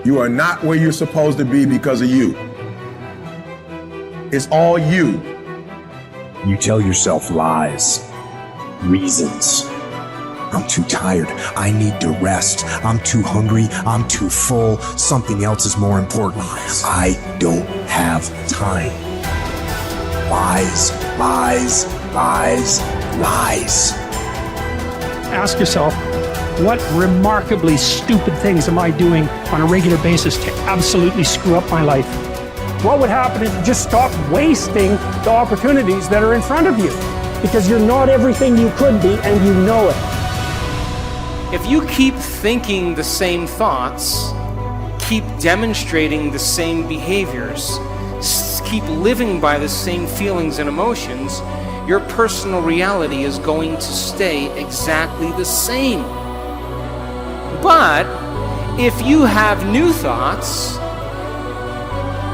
You are not where you're supposed to be because of you. It's all you. You tell yourself lies, reasons. I'm too tired. I need to rest. I'm too hungry. I'm too full. Something else is more important. I don't have time. Lies, lies, lies, lies. Ask yourself, what remarkably stupid things am I doing on a regular basis to absolutely screw up my life? What would happen if you just stopped wasting the opportunities that are in front of you? Because you're not everything you could be, and you know it. If you keep thinking the same thoughts, keep demonstrating the same behaviors, keep living by the same feelings and emotions, your personal reality is going to stay exactly the same. But if you have new thoughts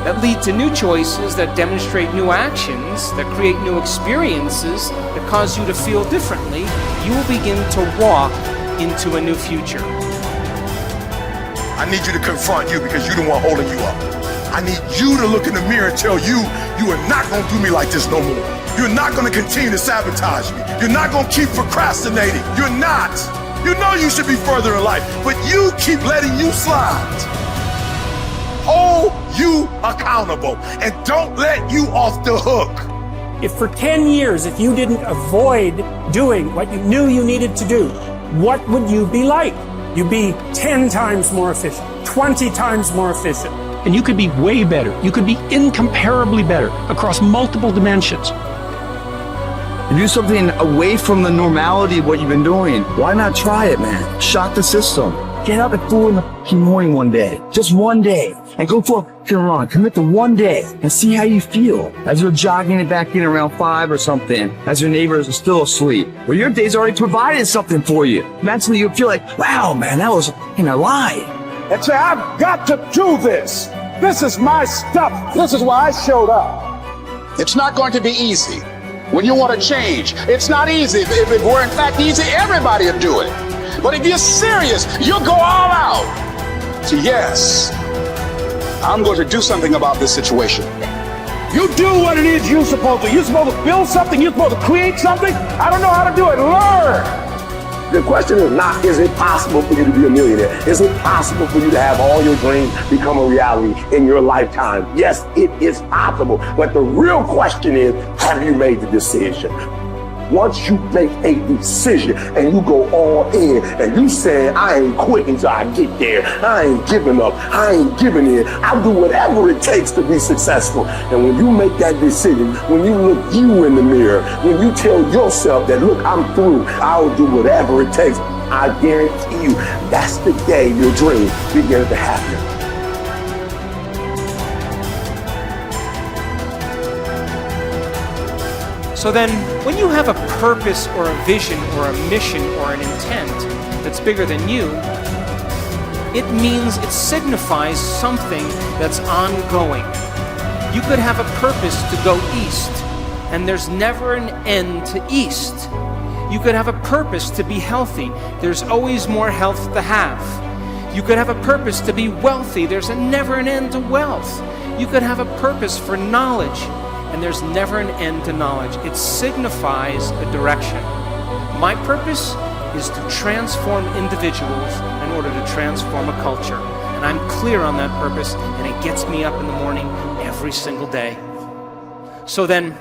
that lead to new choices, that demonstrate new actions, that create new experiences, that cause you to feel differently, you will begin to walk into a new future. I need you to confront you because you're the one holding you up. I need you to look in the mirror and tell you, you are not going to do me like this no more. You're not going to continue to sabotage me. You're not going to keep procrastinating. You're not. You know you should be further in life, but you keep letting you slide. Hold you accountable and don't let you off the hook. If for 10 years, if you didn't avoid doing what you knew you needed to do, what would you be like? You'd be 10 times more efficient, 20 times more efficient. And you could be way better. You could be incomparably better across multiple dimensions. To do something away from the normality of what you've been doing. Why not try it, man? Shock the system. Get up at 4 in the morning one day, just one day, and go for a run. Commit to one day and see how you feel as you're jogging it back in around 5 or something, as your neighbors are still asleep. Well, your day's already provided something for you. Mentally, you feel like, wow, man, that was a lie. And say, I've got to do this. This is my stuff. This is why I showed up. It's not going to be easy. When you want to change, it's not easy. If it were in fact easy, everybody would do it. But if you're serious, you'll go all out. So yes, I'm going to do something about this situation. You do what it is you're supposed to. You're supposed to build something. You're supposed to create something. I don't know how to do it. Learn. The question is not, is it possible for you to be a millionaire? Is it possible for you to have all your dreams become a reality in your lifetime? Yes, it is possible. But the real question is, have you made the decision? Once you make a decision and you go all in and you say, I ain't quitting till I get there. I ain't giving up. I ain't giving in. I'll do whatever it takes to be successful. And when you make that decision, when you look you in the mirror, when you tell yourself that, look, I'm through, I'll do whatever it takes, I guarantee you, that's the day your dream begins to happen. So then, when you have a purpose or a vision or a mission or an intent that's bigger than you, it means it signifies something that's ongoing. You could have a purpose to go east, and there's never an end to east. You could have a purpose to be healthy. There's always more health to have. You could have a purpose to be wealthy. There's never an end to wealth. You could have a purpose for knowledge, and there's never an end to knowledge. It signifies a direction. My purpose is to transform individuals in order to transform a culture. And I'm clear on that purpose, and it gets me up in the morning every single day. So then,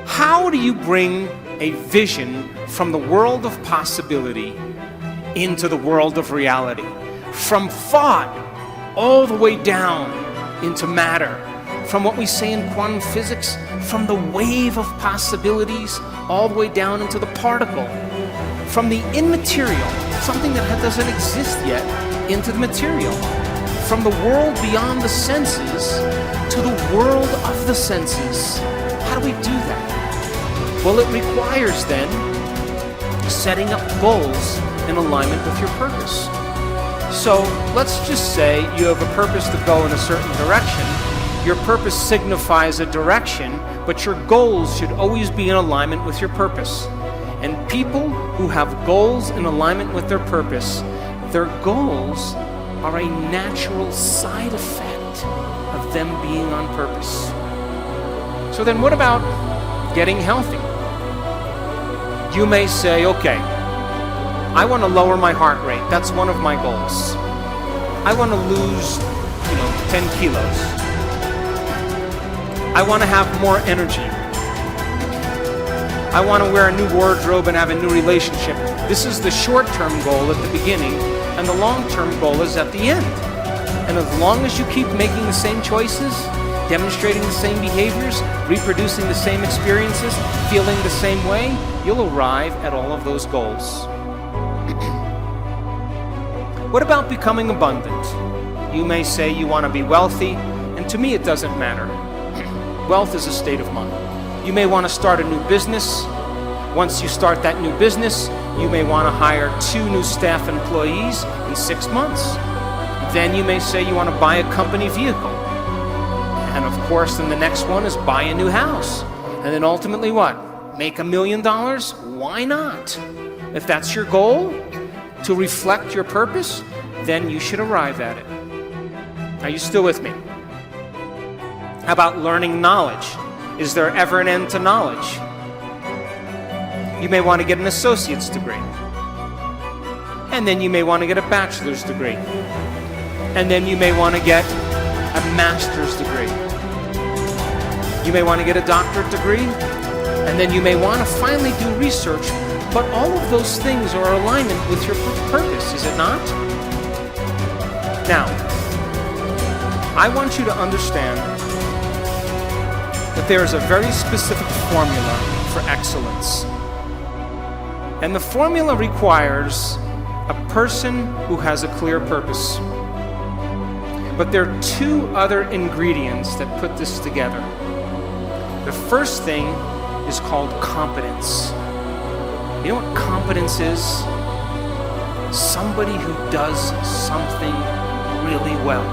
how do you bring a vision from the world of possibility into the world of reality? From thought all the way down into matter. From what we say in quantum physics, from the wave of possibilities all the way down into the particle. From the immaterial, something that doesn't exist yet, into the material. From the world beyond the senses to the world of the senses. How do we do that? Well, it requires then setting up goals in alignment with your purpose. So let's just say you have a purpose to go in a certain direction. Your purpose signifies a direction, but your goals should always be in alignment with your purpose. And people who have goals in alignment with their purpose, Their goals are a natural side effect of them being on purpose. So then what about getting healthy? You may say, okay, I want to lower my heart rate. That's one of my goals. I want to lose, 10 kilos. I want to have more energy. I want to wear a new wardrobe and have a new relationship. This is the short-term goal at the beginning, and the long-term goal is at the end. And as long as you keep making the same choices, demonstrating the same behaviors, reproducing the same experiences, feeling the same way, you'll arrive at all of those goals. What about becoming abundant? You may say you want to be wealthy, and to me it doesn't matter. Wealth is a state of mind. You may want to start a new business. Once you start that new business, you may want to hire 2 new staff employees in 6 months. Then you may say you want to buy a company vehicle. And of course, then the next one is buy a new house. And then ultimately what? Make $1 million? Why not? If that's your goal, to reflect your purpose, then you should arrive at it. Are you still with me? How about learning knowledge? Is there ever an end to knowledge? You may want to get an associate's degree. And then you may want to get a bachelor's degree. And then you may want to get a master's degree. You may want to get a doctorate degree. And then you may want to finally do research. But all of those things are in alignment with your purpose, is it not? Now, I want you to understand that there is a very specific formula for excellence. And the formula requires a person who has a clear purpose. But there are 2 other ingredients that put this together. The first thing is called competence. You know what competence is? Somebody who does something really well.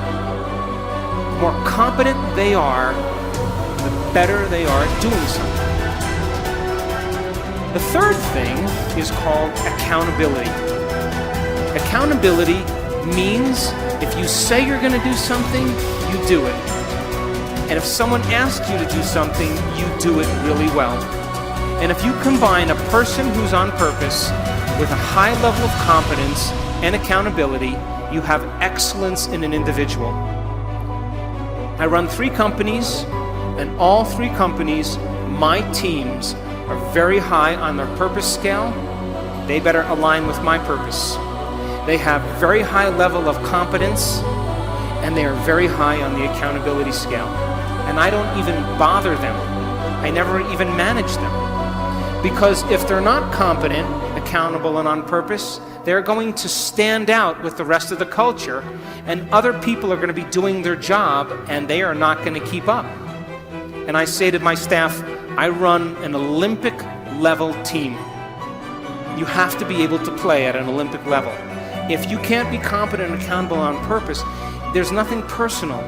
The more competent they are, the better they are at doing something. The third thing is called accountability. Accountability means if you say you're going to do something, you do it. And if someone asks you to do something, you do it really well. And if you combine a person who's on purpose with a high level of competence and accountability, you have excellence in an individual. I run 3 companies, and all 3 companies, my teams are very high on their purpose scale. They better align with my purpose. They have very high level of competence, and they are very high on the accountability scale. And I don't even bother them. I never even manage them. Because if they're not competent, accountable, and on purpose, they're going to stand out with the rest of the culture, and other people are going to be doing their job, and they are not going to keep up. And I say to my staff, I run an Olympic level team. You have to be able to play at an Olympic level. If you can't be competent and accountable on purpose, there's nothing personal.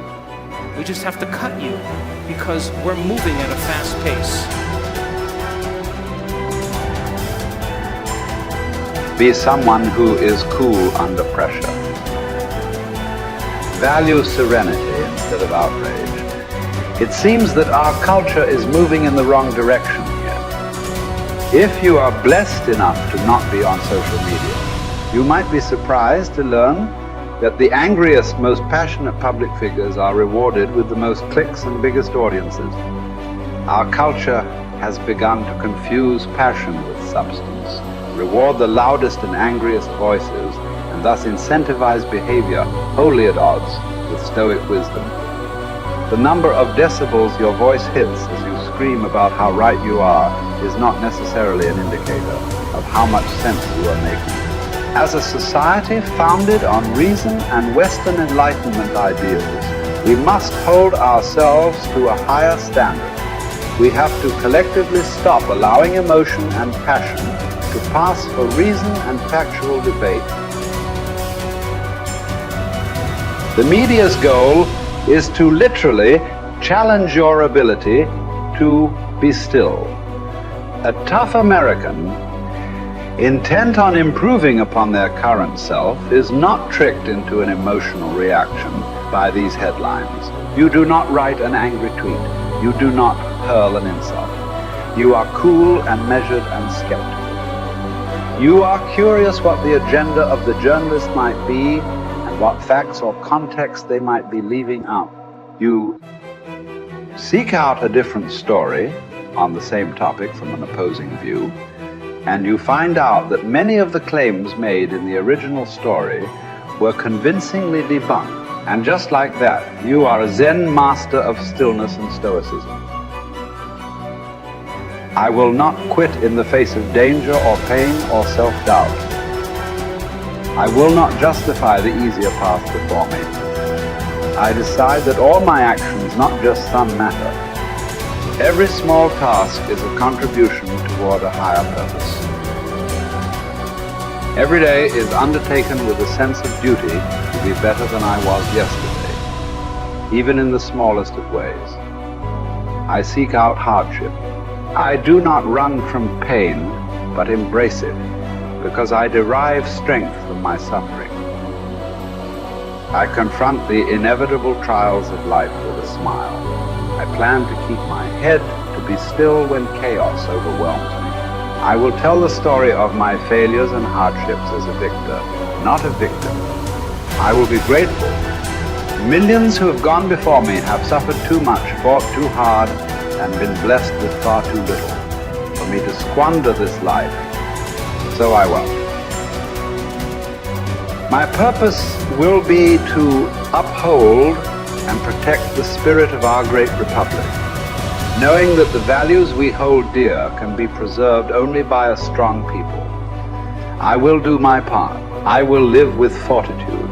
We just have to cut you because we're moving at a fast pace. Be someone who is cool under pressure. Value serenity instead of outrage. It seems that our culture is moving in the wrong direction here. If you are blessed enough to not be on social media, you might be surprised to learn that the angriest, most passionate public figures are rewarded with the most clicks and biggest audiences. Our culture has begun to confuse passion with substance, reward the loudest and angriest voices, and thus incentivize behavior wholly at odds with stoic wisdom. The number of decibels your voice hits as you scream about how right you are is not necessarily an indicator of how much sense you are making. As a society founded on reason and Western Enlightenment ideals, we must hold ourselves to a higher standard. We have to collectively stop allowing emotion and passion to pass for reason and factual debate. The media's goal is to literally challenge your ability to be still. A tough American intent on improving upon their current self, is not tricked into an emotional reaction by these headlines. You do not write an angry tweet. You do not hurl an insult. You are cool and measured and skeptical. You are curious what the agenda of the journalist might be and what facts or context they might be leaving out. You seek out a different story on the same topic from an opposing view, and you find out that many of the claims made in the original story were convincingly debunked. And just like that, you are a Zen master of stillness and stoicism. I will not quit in the face of danger or pain or self-doubt. I will not justify the easier path before me. I decide that all my actions, not just some matter. Every small task is a contribution toward a higher purpose. Every day is undertaken with a sense of duty to be better than I was yesterday, even in the smallest of ways. I seek out hardship. I do not run from pain, but embrace it, because I derive strength from my suffering. I confront the inevitable trials of life with a smile. I plan to keep my head to be still when chaos overwhelms me. I will tell the story of my failures and hardships as a victor, not a victim. I will be grateful. Millions who have gone before me have suffered too much, fought too hard, and been blessed with far too little for me to squander this life. So I won't. My purpose will be to uphold and protect the spirit of our great republic, knowing that the values we hold dear can be preserved only by a strong people. I will do my part. I will live with fortitude.